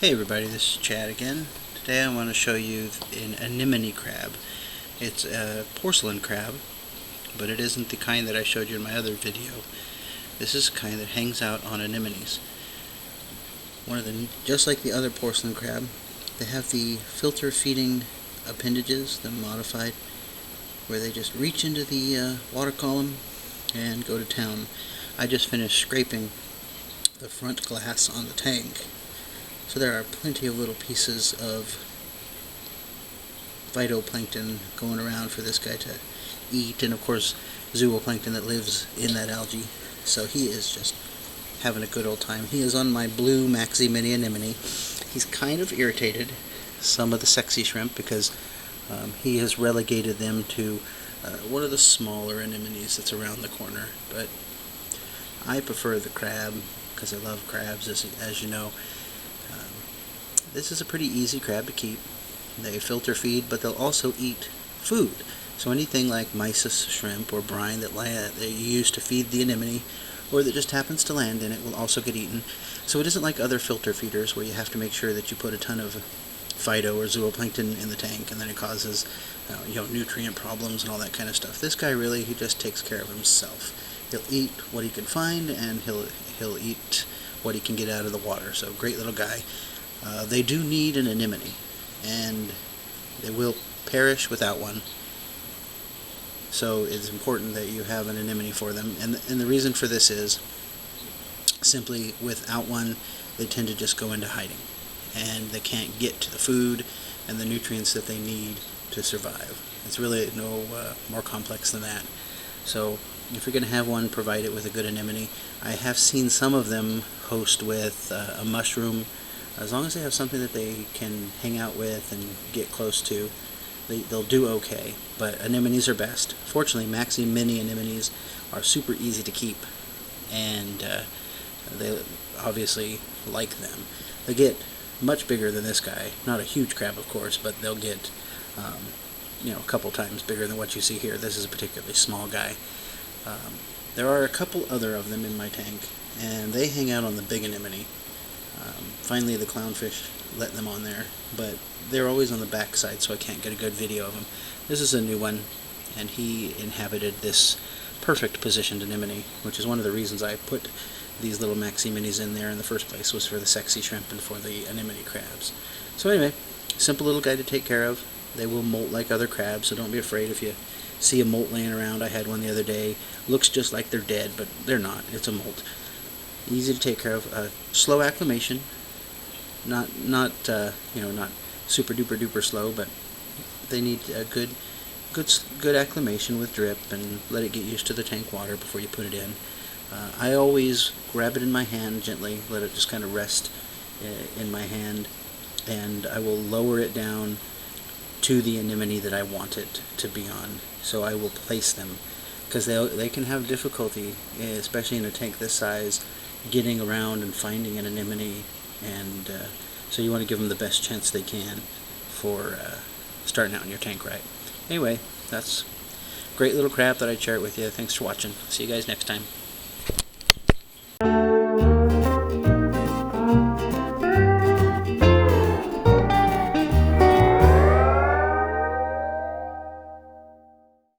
Hey everybody, this is Chad again. Today I want to show you an anemone crab. It's a porcelain crab, but it isn't the kind that I showed you in my other video. This is the kind that hangs out on anemones. Just like the other porcelain crab, they have the filter feeding appendages, the modified, where they just reach into the water column and go to town. I just finished scraping the front glass on the tank. So there are plenty of little pieces of phytoplankton going around for this guy to eat, and of course zooplankton that lives in that algae. So he is just having a good old time. He is on my blue maxi mini anemone. He's kind of irritated some of the sexy shrimp because he has relegated them to one of the smaller anemones that's around the corner. But I prefer the crab because I love crabs, as you know. This is a pretty easy crab to keep. They filter feed, but they'll also eat food. So anything like mysis shrimp or brine that you use to feed the anemone, or that just happens to land in it, will also get eaten. So it isn't like other filter feeders where you have to make sure that you put a ton of phyto or zooplankton in the tank, and then it causes nutrient problems and all that kind of stuff. This guy really, he just takes care of himself. He'll eat what he can find, and he'll eat what he can get out of the water. So great little guy. They do need an anemone, and they will perish without one. So it's important that you have an anemone for them. And the reason for this is simply without one, they tend to just go into hiding, and they can't get to the food and the nutrients that they need to survive. It's really no more complex than that. So if you're going to have one, provide it with a good anemone. I have seen some of them host with a mushroom. As long as they have something that they can hang out with and get close to, they'll do okay. But anemones are best. Fortunately, maxi mini anemones are super easy to keep, and they obviously like them. They get much bigger than this guy. Not a huge crab, of course, but they'll get a couple times bigger than what you see here. This is a particularly small guy. There are a couple other of them in my tank, and they hang out on the big anemone. Finally, the clownfish let them on there, but they're always on the back side, so I can't get a good video of them. This is a new one, and he inhabited this perfect positioned anemone, which is one of the reasons I put these little maxi minis in there in the first place, was for the sexy shrimp and for the anemone crabs. So anyway, simple little guy to take care of. They will molt like other crabs, so don't be afraid if you see a molt laying around. I had one the other day. Looks just like they're dead, but they're not. It's a molt. Easy to take care of. Slow acclimation, not super duper duper slow, but they need a good acclimation with drip, and let it get used to the tank water before you put it in. I always grab it in my hand gently, let it just kind of rest in my hand, and I will lower it down to the anemone that I want it to be on. So I will place them, because they can have difficulty, especially in a tank this size, getting around and finding an anemone, and so you want to give them the best chance they can for starting out in your tank right. Anyway, that's a great little crab that I'd share it with you. Thanks for watching. See you guys next time.